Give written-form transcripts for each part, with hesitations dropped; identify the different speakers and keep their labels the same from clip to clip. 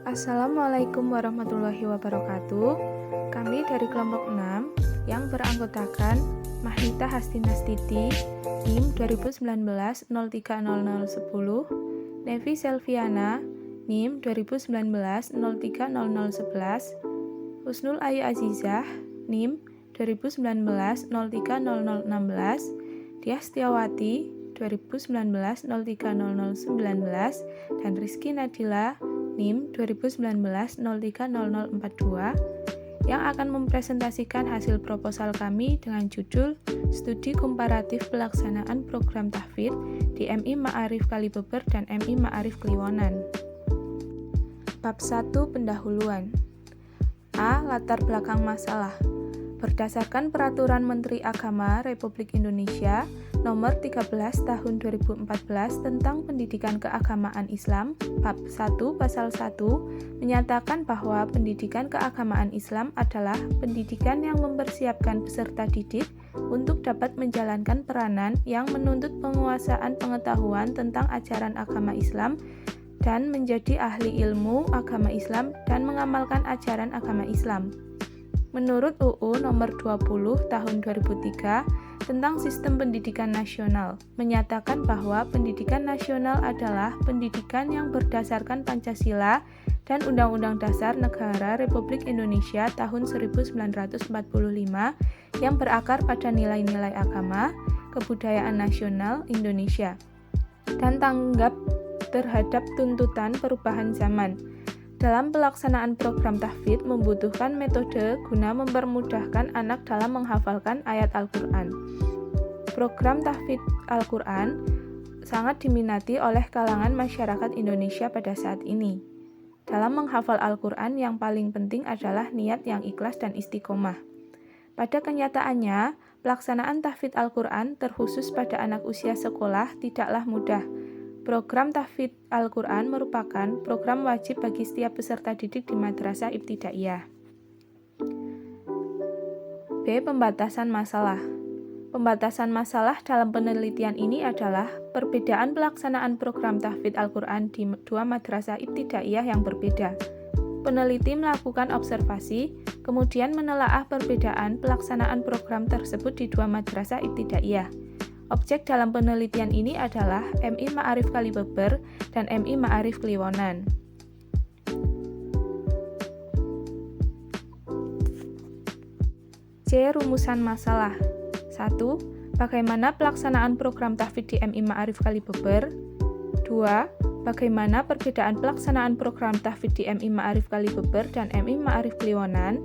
Speaker 1: Assalamualaikum warahmatullahi wabarakatuh. Kami dari kelompok 6 yang beranggotakan Mahnita Hastinastiti, NIM 2019 030010, Nevi Selviana, NIM 2019 030011, Husnul Ayu Azizah, NIM 2019 030016, Diah Setiawati 2019 030019, dan Rizky Nadila NIM 2019 030042 yang akan mempresentasikan hasil proposal kami dengan judul Studi Komparatif Pelaksanaan Program Tahfidz di MI Ma'arif Kalibeber dan MI Ma'arif Kliwonan. Bab 1 Pendahuluan. A. Latar belakang masalah. Berdasarkan Peraturan Menteri Agama Republik Indonesia Nomor 13 Tahun 2014 tentang Pendidikan Keagamaan Islam, Bab 1 Pasal 1 menyatakan bahwa pendidikan keagamaan Islam adalah pendidikan yang mempersiapkan peserta didik untuk dapat menjalankan peranan yang menuntut penguasaan pengetahuan tentang ajaran agama Islam dan menjadi ahli ilmu agama Islam dan mengamalkan ajaran agama Islam. Menurut UU Nomor 20 Tahun 2003 tentang Sistem Pendidikan Nasional, menyatakan bahwa pendidikan nasional adalah pendidikan yang berdasarkan Pancasila dan Undang-Undang Dasar Negara Republik Indonesia tahun 1945 yang berakar pada nilai-nilai agama, kebudayaan nasional Indonesia, dan tanggap terhadap tuntutan perubahan zaman. Dalam pelaksanaan program tahfidz membutuhkan metode guna mempermudahkan anak dalam menghafalkan ayat Al-Quran. Program tahfidz Al-Quran sangat diminati oleh kalangan masyarakat Indonesia pada saat ini. Dalam menghafal Al-Quran yang paling penting adalah niat yang ikhlas dan istiqomah. Pada kenyataannya, pelaksanaan tahfidz Al-Quran terkhusus pada anak usia sekolah tidaklah mudah. Program tahfidz Al-Quran merupakan program wajib bagi setiap peserta didik di madrasah ibtidaiyah. B. Pembatasan masalah. Pembatasan masalah dalam penelitian ini adalah perbedaan pelaksanaan program tahfidz Al-Quran di dua madrasah ibtidaiyah yang berbeda. Peneliti melakukan observasi, kemudian menelaah perbedaan pelaksanaan program tersebut di dua madrasah ibtidaiyah. Objek dalam penelitian ini adalah MI Ma'arif Kalibeber dan MI Ma'arif Kliwonan. C. Rumusan masalah. 1. Bagaimana pelaksanaan program tahfidz di MI Ma'arif Kalibeber? 2. Bagaimana perbedaan pelaksanaan program tahfidz di MI Ma'arif Kalibeber dan MI Ma'arif Kliwonan?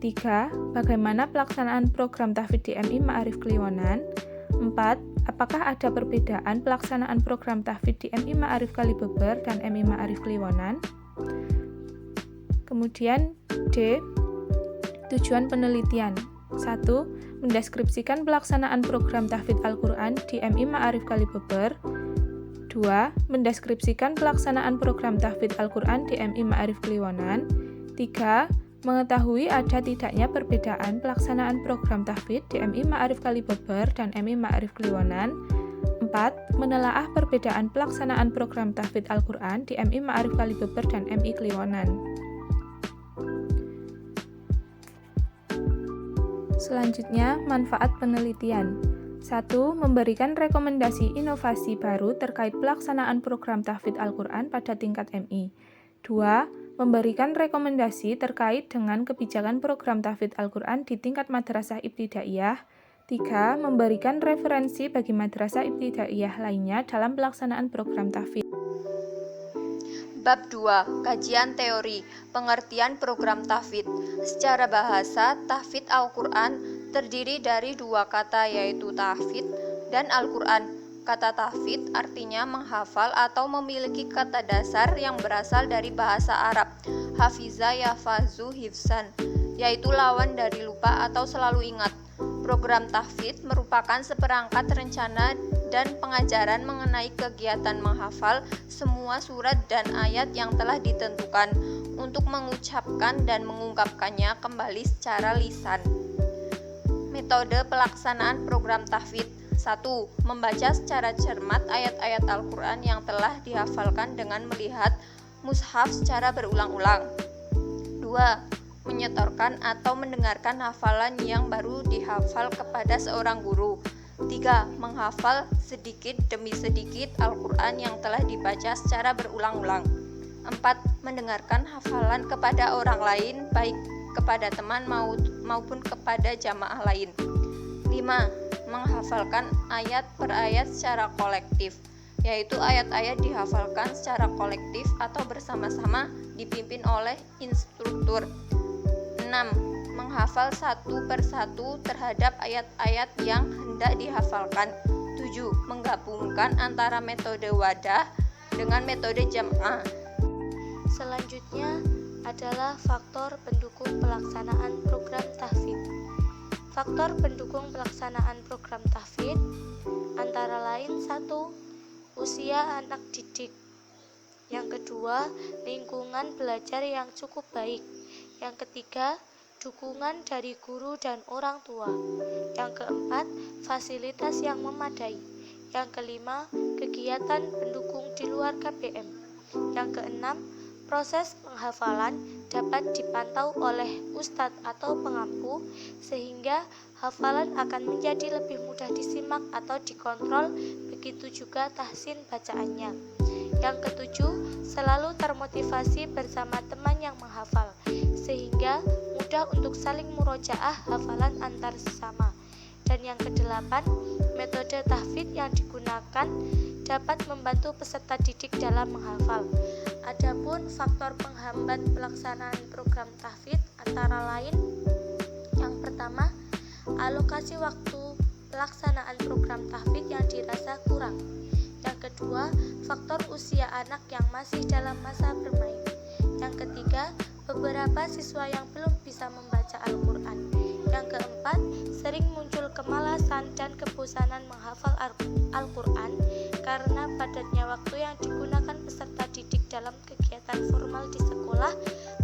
Speaker 1: 3. Bagaimana pelaksanaan program tahfidz di MI Ma'arif Kliwonan? 4. Apakah ada perbedaan pelaksanaan program tahfidz di MI Ma'arif Kalibeber dan MI Ma'arif Kliwonan? Kemudian D. Tujuan penelitian. 1. Mendeskripsikan pelaksanaan program tahfidz Al-Quran di MI Ma'arif Kalibeber. 2. Mendeskripsikan pelaksanaan program tahfidz Al-Quran di MI Ma'arif Kliwonan. 3. Mengetahui ada tidaknya perbedaan pelaksanaan program tahfidz di MI Ma'arif Kalibeber dan MI Ma'arif Kliwonan. 4. Menelaah perbedaan pelaksanaan program tahfidz Al-Quran di MI Ma'arif Kalibeber dan MI Kliwonan. Selanjutnya, manfaat penelitian. 1. Memberikan rekomendasi inovasi baru terkait pelaksanaan program tahfidz Al-Quran pada tingkat MI. 2. Memberikan rekomendasi terkait dengan kebijakan program tahfidz Al-Quran di tingkat madrasah ibtidaiyah. 3. Memberikan referensi bagi madrasah ibtidaiyah lainnya dalam pelaksanaan program tahfidz.
Speaker 2: Bab 2. Kajian teori, pengertian program tahfidz. Secara bahasa, tahfidz Al-Quran terdiri dari dua kata yaitu tahfidz dan Al-Quran. Kata tahfidz artinya menghafal atau memiliki kata dasar yang berasal dari bahasa Arab. Hafiza yahfazu hifzan, yaitu lawan dari lupa atau selalu ingat. Program tahfidz merupakan seperangkat rencana dan pengajaran mengenai kegiatan menghafal semua surat dan ayat yang telah ditentukan untuk mengucapkan dan mengungkapkannya kembali secara lisan. Metode pelaksanaan program tahfidz. 1. Membaca secara cermat ayat-ayat Al-Quran yang telah dihafalkan dengan melihat mushaf secara berulang-ulang. 2. Menyetorkan atau mendengarkan hafalan yang baru dihafal kepada seorang guru. 3. Menghafal sedikit demi sedikit Al-Quran yang telah dibaca secara berulang-ulang. 4. Mendengarkan hafalan kepada orang lain, baik kepada teman maupun kepada jamaah lain. 5. Menghafalkan ayat per ayat secara kolektif, yaitu ayat-ayat dihafalkan secara kolektif atau bersama-sama dipimpin oleh instruktur. 6. Menghafal satu persatu terhadap ayat-ayat yang hendak dihafalkan. 7. Menggabungkan antara metode wadah dengan metode jam'ah.
Speaker 3: Selanjutnya adalah faktor pendukung pelaksanaan program tahfidz. Faktor pendukung pelaksanaan program tahfidz antara lain 1. Usia anak didik. Yang kedua, lingkungan belajar yang cukup baik. Yang ketiga, dukungan dari guru dan orang tua. Yang keempat, fasilitas yang memadai. Yang kelima, kegiatan pendukung di luar KBM. Yang keenam, proses penghafalan dapat dipantau oleh ustadz atau pengampu sehingga hafalan akan menjadi lebih mudah disimak atau dikontrol, begitu juga tahsin bacaannya. Yang ketujuh, selalu termotivasi bersama teman yang menghafal sehingga mudah untuk saling murojaah hafalan antar sesama. Dan yang kedelapan, metode tahfidz yang digunakan dapat membantu peserta didik dalam menghafal. Adapun faktor penghambat pelaksanaan program tahfidz antara lain: yang pertama, alokasi waktu pelaksanaan program tahfidz yang dirasa kurang. Yang kedua, faktor usia anak yang masih dalam masa bermain. Yang ketiga, beberapa siswa yang belum bisa membaca Al-Quran. Yang keempat, sering muncul kemalasan dan kebosanan menghafal Al-Quran karena padatnya waktu yang digunakan peserta didik dalam kegiatan formal di sekolah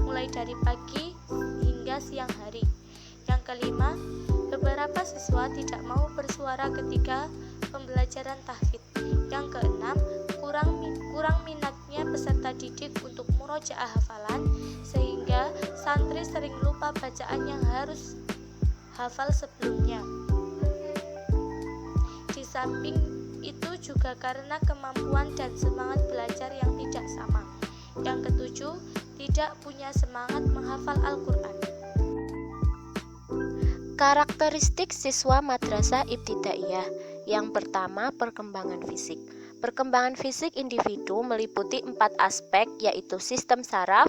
Speaker 3: mulai dari pagi hingga siang hari. Yang kelima, beberapa siswa tidak mau bersuara ketika pembelajaran tahfidz. Yang keenam, kurang minatnya peserta didik untuk murojaah hafalan sehingga santri sering lupa bacaan yang harus hafal sebelumnya. Di samping itu juga karena kemampuan dan semangat belajar yang tidak sama. Yang ketujuh, tidak punya semangat menghafal Al-Quran.
Speaker 4: Karakteristik siswa madrasah ibtidaiyah. Yang pertama, perkembangan fisik. Perkembangan fisik individu meliputi 4 aspek, yaitu sistem saraf,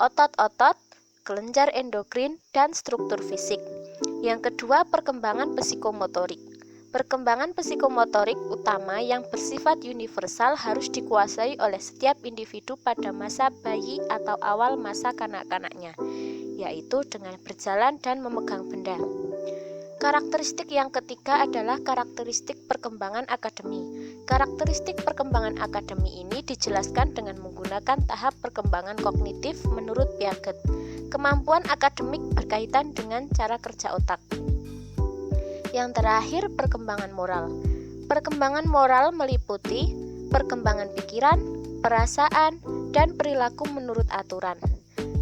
Speaker 4: otot-otot, kelenjar endokrin, dan struktur fisik. Yang kedua, perkembangan psikomotorik. Perkembangan psikomotorik utama yang bersifat universal harus dikuasai oleh setiap individu pada masa bayi atau awal masa kanak-kanaknya, yaitu dengan berjalan dan memegang benda. Karakteristik yang ketiga adalah karakteristik perkembangan akademi. Karakteristik perkembangan akademi ini dijelaskan dengan menggunakan tahap perkembangan kognitif menurut Piaget. Kemampuan akademik berkaitan dengan cara kerja otak. Yang terakhir, perkembangan moral. Perkembangan moral meliputi perkembangan pikiran, perasaan, dan perilaku menurut aturan.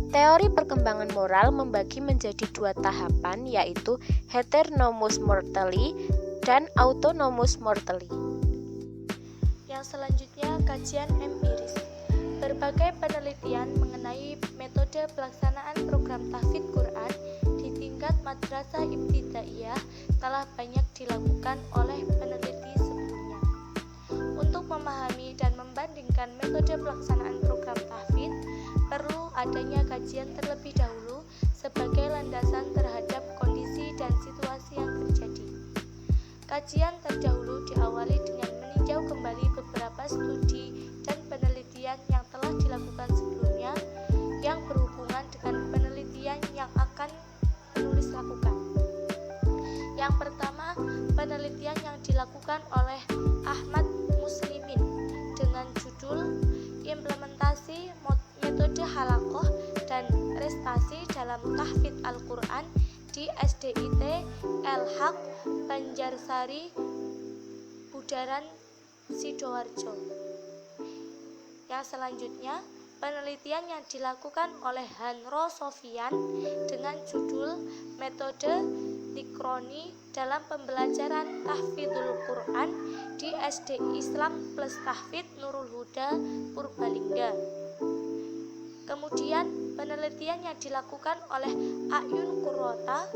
Speaker 4: Teori perkembangan moral membagi menjadi 2 tahapan, yaitu heteronomous mortally dan autonomous mortally.
Speaker 3: Yang selanjutnya, kajian empiris. Berbagai penelitian mengenai metode pelaksanaan program tahfidz Quran di tingkat madrasah ibtidaiyah telah banyak dilakukan oleh peneliti sebelumnya. Untuk memahami dan membandingkan metode pelaksanaan program tahfidz, perlu adanya kajian terlebih dahulu sebagai landasan terhadap kondisi dan situasi yang terjadi. Kajian terdahulu diawali dengan meninjau kembali beberapa studi dan penelitian yang telah dilakukan sebelumnya yang berhubungan dengan penelitian yang akan penulis lakukan. Yang pertama, penelitian yang dilakukan oleh Ahmad Muslimin dengan judul Implementasi Metode Halaqoh dan Prestasi dalam Tahfidz Al-Quran di SDIT El-Haq Banjarsari Budaran Sidoarjo. Yang selanjutnya, penelitian yang dilakukan oleh Hanro Sofian dengan judul Metode Dikroni dalam Pembelajaran Tahfidzul Quran di SD Islam Plus Tahfidz Nurul Huda Purbalingga. Kemudian penelitian yang dilakukan oleh Ayun Kurota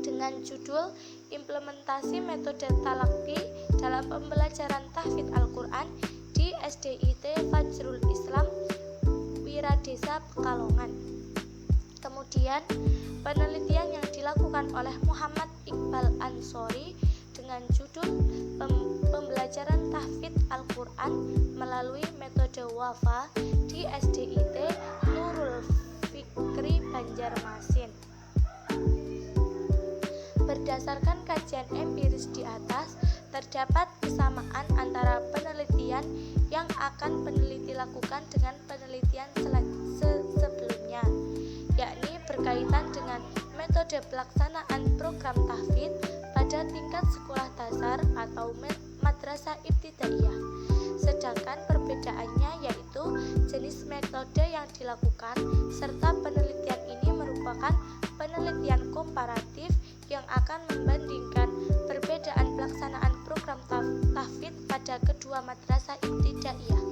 Speaker 3: dengan judul Implementasi Metode Talaqi dalam Pembelajaran Tahfidz Al-Quran di SDIT Fajrul Islam Wiradesa Pekalongan. Kemudian penelitian yang dilakukan oleh Muhammad Iqbal Ansori dengan judul Pembelajaran Tahfidz Al-Quran melalui metode WAFA di SDIT Nurul Fikri Banjarmasin. Berdasarkan kajian empiris di atas, terdapat kesamaan antara penelitian yang akan peneliti lakukan dengan penelitian sebelumnya, yakni berkaitan dengan metode pelaksanaan program tahfidz pada tingkat sekolah dasar atau madrasah ibtidaiyah. Sedangkan perbedaannya yaitu jenis metode yang dilakukan serta penelitian ini merupakan penelitian komparatif yang akan membandingkan perbedaan pelaksanaan program tahfidz pada kedua madrasah ibtidaiyah.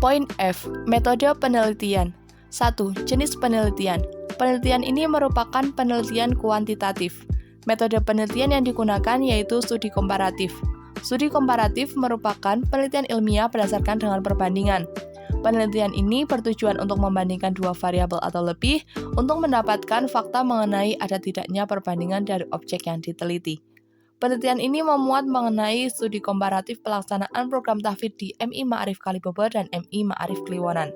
Speaker 1: Poin F. Metode penelitian. 1. Jenis penelitian. Penelitian ini merupakan penelitian kuantitatif. Metode penelitian yang digunakan yaitu studi komparatif. Studi komparatif merupakan penelitian ilmiah berdasarkan dengan perbandingan. Penelitian ini bertujuan untuk membandingkan dua variabel atau lebih untuk mendapatkan fakta mengenai ada tidaknya perbandingan dari objek yang diteliti. Penelitian ini memuat mengenai studi komparatif pelaksanaan program tahfidz di MI Ma'arif Kalibeber dan MI Ma'arif Kliwonan.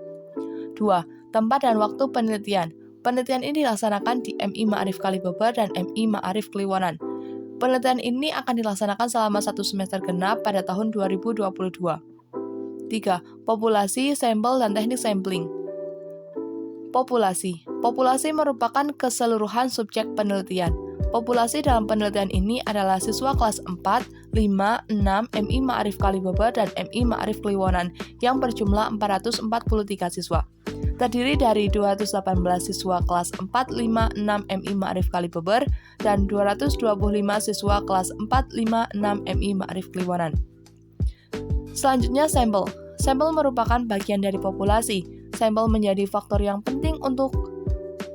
Speaker 1: 2. Tempat dan waktu penelitian. Penelitian ini dilaksanakan di MI Ma'arif Kalibeber dan MI Ma'arif Kliwonan. Penelitian ini akan dilaksanakan selama 1 semester genap pada tahun 2022. 3. Populasi, sampel, dan teknik sampling. Populasi. Populasi merupakan keseluruhan subjek penelitian. Populasi dalam penelitian ini adalah siswa kelas 4, 5, 6 MI Ma'arif Kalibeber dan MI Ma'arif Kliwonan yang berjumlah 443 siswa. Terdiri dari 218 siswa kelas 4, 5, 6 MI Ma'arif Kalibeber dan 225 siswa kelas 4, 5, 6 MI Ma'arif Kliwonan. Selanjutnya sampel. Sampel merupakan bagian dari populasi. Sampel menjadi faktor yang penting untuk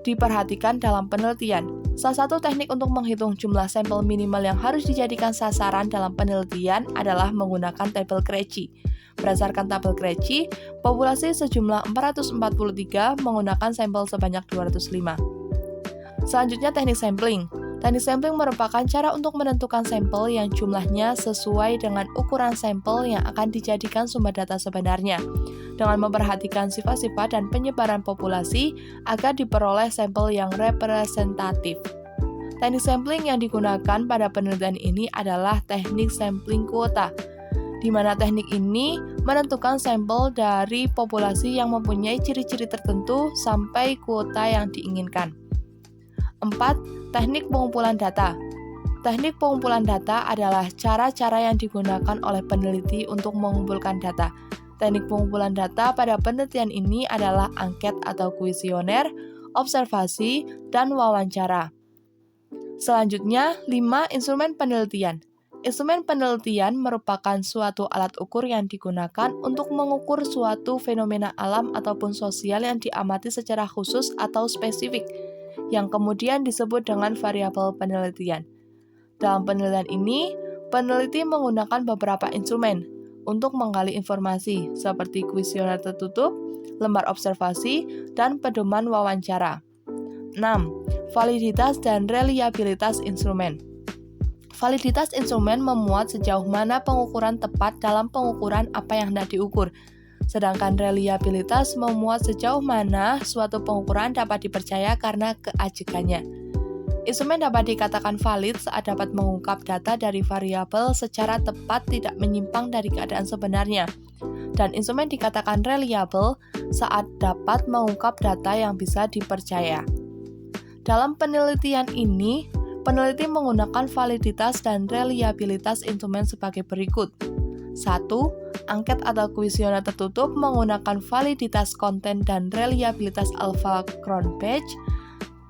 Speaker 1: diperhatikan dalam penelitian. Salah satu teknik untuk menghitung jumlah sampel minimal yang harus dijadikan sasaran dalam penelitian adalah menggunakan tabel Krejci. Berdasarkan tabel Krejci, populasi sejumlah 443 menggunakan sampel sebanyak 205. Selanjutnya teknik sampling. Teknik sampling merupakan cara untuk menentukan sampel yang jumlahnya sesuai dengan ukuran sampel yang akan dijadikan sumber data sebenarnya, dengan memperhatikan sifat-sifat dan penyebaran populasi agar diperoleh sampel yang representatif. Teknik sampling yang digunakan pada penelitian ini adalah teknik sampling kuota, di mana teknik ini menentukan sampel dari populasi yang mempunyai ciri-ciri tertentu sampai kuota yang diinginkan. 4. Teknik pengumpulan data. Teknik pengumpulan data adalah cara-cara yang digunakan oleh peneliti untuk mengumpulkan data. Teknik pengumpulan data pada penelitian ini adalah angket atau kuesioner, observasi, dan wawancara. Selanjutnya, 5. Instrumen penelitian. Instrumen penelitian merupakan suatu alat ukur yang digunakan untuk mengukur suatu fenomena alam ataupun sosial yang diamati secara khusus atau spesifik, yang kemudian disebut dengan variabel penelitian. Dalam penelitian ini, peneliti menggunakan beberapa instrumen untuk menggali informasi, seperti kuesioner tertutup, lembar observasi, dan pedoman wawancara. 6. Validitas dan reliabilitas instrumen. Validitas instrumen memuat sejauh mana pengukuran tepat dalam pengukuran apa yang hendak diukur, sedangkan reliabilitas memuat sejauh mana suatu pengukuran dapat dipercaya karena keajekannya. Instrumen dapat dikatakan valid saat dapat mengungkap data dari variabel secara tepat tidak menyimpang dari keadaan sebenarnya, dan instrumen dikatakan reliable saat dapat mengungkap data yang bisa dipercaya. Dalam penelitian ini, peneliti menggunakan validitas dan reliabilitas instrumen sebagai berikut.
Speaker 5: 1. Angket atau kuesioner tertutup menggunakan validitas konten dan reliabilitas Alpha Cronpach.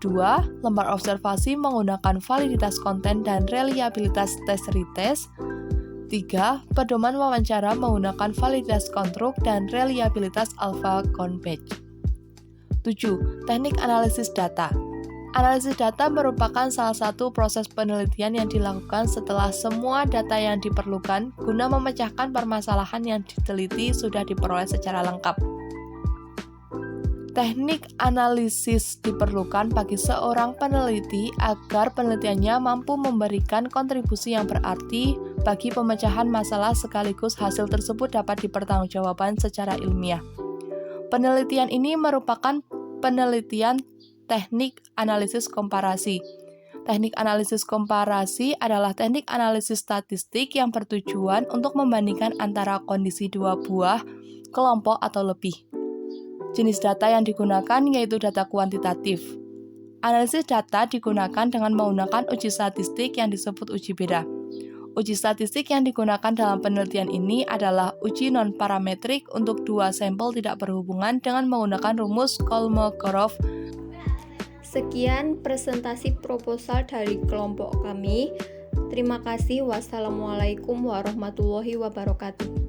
Speaker 5: 2. Lembar observasi menggunakan validitas konten dan reliabilitas tes retest. 3. Pedoman wawancara menggunakan validitas konstruk dan reliabilitas Alpha Cronpach. 7. Teknik analisis data. Analisis data merupakan salah satu proses penelitian yang dilakukan setelah semua data yang diperlukan guna memecahkan permasalahan yang diteliti sudah diperoleh secara lengkap. Teknik analisis diperlukan bagi seorang peneliti agar penelitiannya mampu memberikan kontribusi yang berarti bagi pemecahan masalah sekaligus hasil tersebut dapat dipertanggungjawabkan secara ilmiah. Penelitian ini merupakan penelitian teknik analisis komparasi. Teknik analisis komparasi adalah teknik analisis statistik yang bertujuan untuk membandingkan antara kondisi dua buah kelompok atau lebih. Jenis data yang digunakan yaitu data kuantitatif. Analisis data digunakan dengan menggunakan uji statistik yang disebut uji beda. Uji statistik yang digunakan dalam penelitian ini adalah uji non-parametrik untuk dua sampel tidak berhubungan dengan menggunakan rumus Kolmogorov.
Speaker 2: Sekian presentasi proposal dari kelompok kami. Terima kasih. Wassalamualaikum warahmatullahi wabarakatuh.